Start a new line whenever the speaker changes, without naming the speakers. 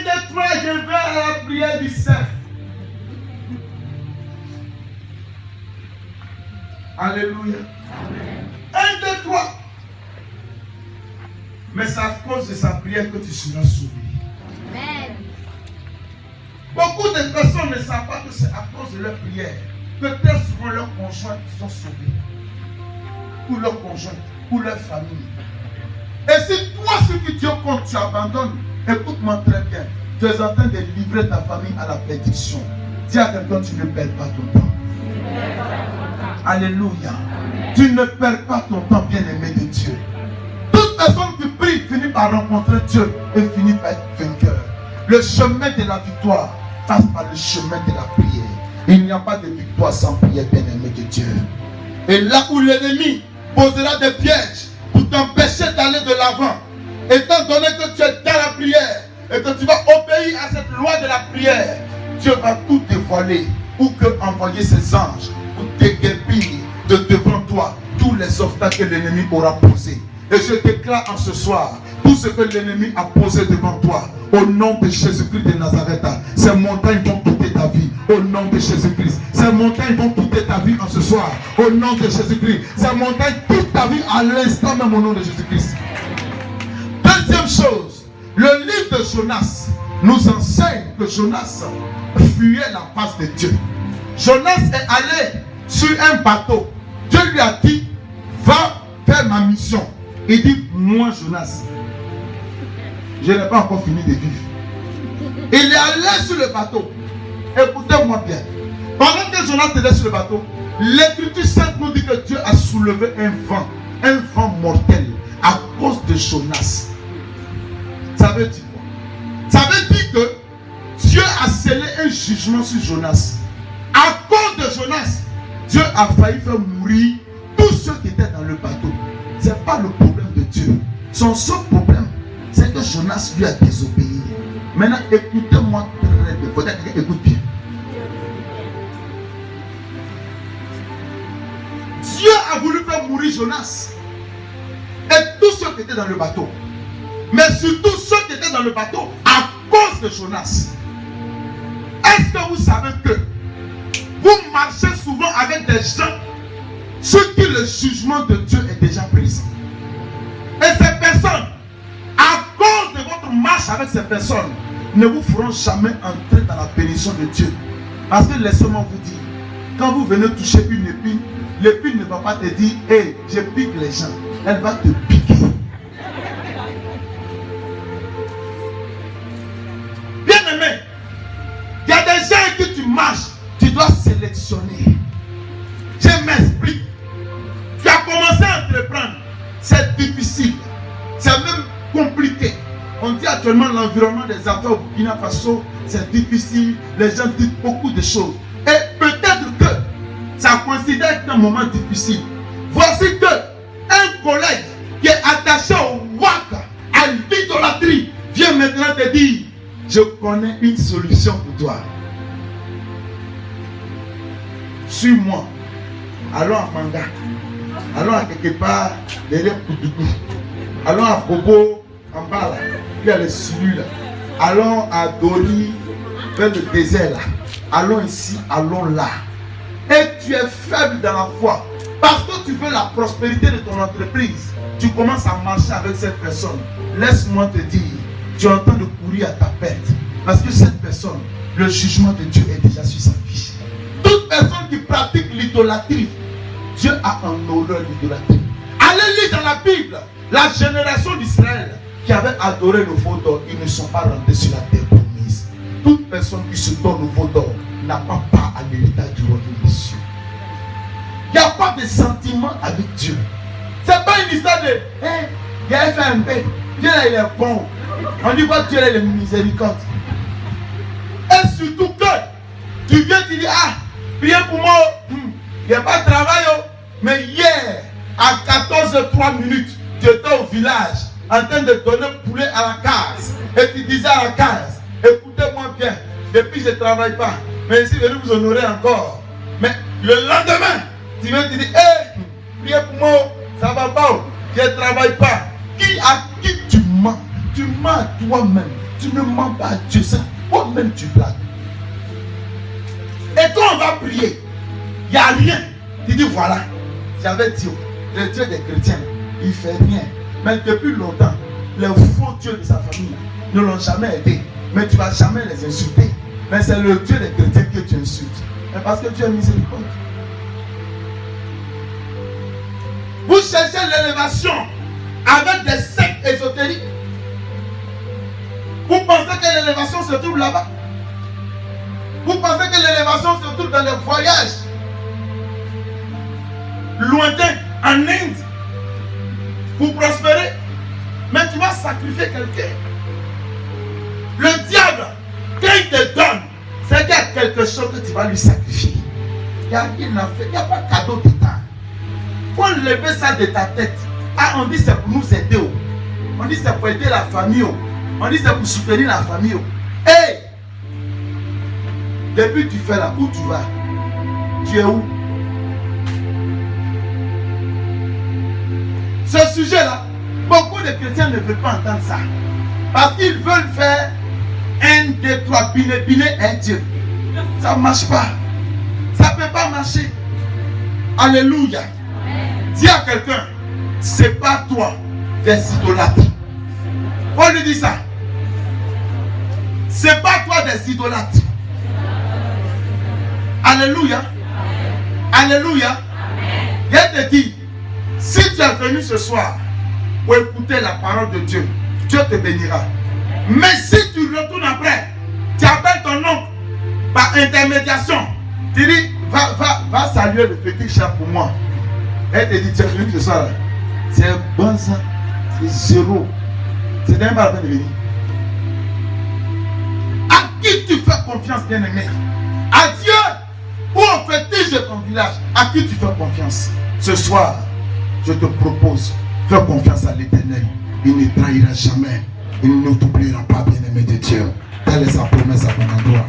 2, 3, je vais à la prière du cerf. Alléluia. 1, 2, 3. Mais c'est à cause de sa prière que tu seras sauvé.
Amen.
Beaucoup de personnes ne savent pas que c'est à cause de leur prière que très souvent leurs conjoints sont sauvés. Ou leurs conjoints, ou leur famille. Et si toi, ce que Dieu compte, tu abandonnes, écoute-moi très bien. Tu es en train de livrer ta famille à la perdition. Dis à quelqu'un, tu ne perds pas ton temps. Alléluia. Tu ne perds pas ton temps, bien-aimé de Dieu. Toute personne qui prie finit par rencontrer Dieu et finit par être vainqueur. Le chemin de la victoire passe par le chemin de la prière. Il n'y a pas de victoire sans prière, bien-aimé de Dieu. Et là où l'ennemi posera des pièges pour t'empêcher d'aller de l'avant, étant donné que tu es dans la prière et que tu vas obéir à cette loi de la prière, Dieu va tout dévoiler ou que envoyer ses anges pour déguerpir de devant toi tous les obstacles que l'ennemi aura posés. Et je déclare en ce soir, tout ce que l'ennemi a posé devant toi, au nom de Jésus-Christ de Nazareth, ces montagnes vont quitter ta vie, au nom de Jésus-Christ. Ces montagnes vont quitter ta vie en ce soir, au nom de Jésus-Christ. Ces montagnes quittent ta vie à l'instant même, au nom de Jésus-Christ. Deuxième chose, le livre de Jonas nous enseigne que Jonas fuyait la face de Dieu. Jonas est allé sur un bateau. Dieu lui a dit, va faire ma mission. Il dit, moi Jonas, je n'ai pas encore fini de vivre. Il est allé sur le bateau. Écoutez-moi bien. Pendant que Jonas était sur le bateau, l'Écriture sainte nous dit que Dieu a soulevé un vent mortel à cause de Jonas. Ça veut dire quoi? Ça veut dire que Dieu a scellé un jugement sur Jonas. À cause de Jonas, Dieu a failli faire mourir tous ceux qui étaient dans le bateau. Ce n'est pas le problème de Dieu. Son seul problème, c'est que Jonas lui a désobéi. Maintenant, écoutez-moi très bien. Peut-être que écoute bien. Dieu a voulu faire mourir Jonas et tous ceux qui étaient dans le bateau. Mais surtout ceux qui étaient dans le bateau à cause de Jonas. Est-ce que vous savez que vous marchez souvent avec des gens sur qui le jugement de Dieu est déjà présent? Et ces personnes, à cause de votre marche avec ces personnes, ne vous feront jamais entrer dans la bénédiction de Dieu. Parce que laissez-moi vous dire, quand vous venez toucher une épine, l'épine ne va pas te dire, hey, je pique les gens. Elle va te piquer. Bien aimé, il y a des gens avec qui tu marches, tu dois sélectionner. Je m'explique. Tu as commencé à entreprendre. C'est difficile. C'est même compliqué. On dit actuellement l'environnement des affaires au Burkina Faso, c'est difficile. Les gens disent beaucoup de choses. Et peut-être que ça considère être un moment difficile. Voici que un collègue qui est attaché au WAC, à l'idolâtrie, vient maintenant te dire, je connais une solution pour toi. Suis-moi. Allons à Manga. Allons à quelque part derrière Koutougou. Allons à Bobo en bas là. Il y a les cellules là. Allons à Dori vers le désert là. Allons ici, allons là. Et tu es faible dans la foi. Parce que tu veux la prospérité de ton entreprise. Tu commences à marcher avec cette personne. Laisse-moi te dire, tu es en train de courir à ta perte. Parce que cette personne, le jugement de Dieu est déjà sur sa vie. Toute personne qui pratique l'idolâtrie, Dieu a en horreur l'idolâtrie. Allez lire dans la Bible, la génération d'Israël qui avait adoré le veau d'or, ils ne sont pas rentrés sur la terre promise. Toute personne qui se donne au veau d'or n'a pas part à l'héritage du royaume des cieux. Il n'y a pas de sentiment avec Dieu. Ce n'est pas une histoire de hey, il a fait un peu. Dieu là, il est bon. On dit quoi, Dieu là, il est miséricorde. Et surtout que tu viens te dire, ah, priez pour moi. Il n'y a pas de travail. Mais hier, à 14h03, tu étais au village en train de donner poulet à la case. Et tu disais à la case, écoutez-moi bien, depuis je ne travaille pas. Mais ici, venez vous honorer encore. Mais le lendemain, tu viens te dire, hé, priez pour moi, ça va pas, je ne travaille pas. À qui tu mens? Tu mens à toi-même. Tu ne mens pas à Dieu. C'est toi-même tu blagues. Et quand on va prier, il n'y a rien. Tu dis voilà, j'avais dit, le Dieu des chrétiens, il ne fait rien. Mais depuis longtemps, les faux dieux de sa famille ne l'ont jamais aidé. Mais tu ne vas jamais les insulter. Mais c'est le Dieu des chrétiens que tu insultes. Mais parce que Dieu est miséricorde. Vous cherchez l'élévation avec des sectes ésotériques. Vous pensez que l'élévation se trouve là-bas. Vous pensez que l'élévation se trouve dans les voyages lointains en Inde. Vous prospérez, mais tu vas sacrifier quelqu'un. Le diable, quand il te donne, c'est qu'il y a quelque chose que tu vas lui sacrifier. Il n'y a rien à faire, il n'y a pas de cadeau d'État. Il faut lever ça de ta tête. Ah, on dit c'est pour nous aider. On dit c'est pour aider la famille. On dit c'est pour soutenir la famille. Hey! Depuis tu fais là, où tu vas? Tu es où? Ce sujet-là, beaucoup de chrétiens ne veulent pas entendre ça. Parce qu'ils veulent faire 1, 2, 3, bine, un Dieu. Ça ne marche pas. Ça ne peut pas marcher. Alléluia. Dis à quelqu'un, c'est pas toi des idolâtres. On lui dit ça. C'est pas toi des idolâtres. Alléluia. Alléluia. Je te dis, si tu es venu ce soir pour écouter la parole de Dieu, Dieu te bénira. Mais si tu retournes après, tu appelles ton oncle par intermédiation, tu dis, va saluer le petit chat pour moi. Elle te dit, tu es venu ce soir. C'est bon ça, c'est zéro. C'est même pas la peine de venir. À qui tu fais confiance, bien-aimé? À Dieu ou au fétiche de ton village? À qui tu fais confiance? Ce soir, je te propose, fais confiance à l'Éternel. Il ne trahira jamais. Il ne t'oubliera pas, bien-aimé de Dieu. Telle est sa promesse à ton endroit.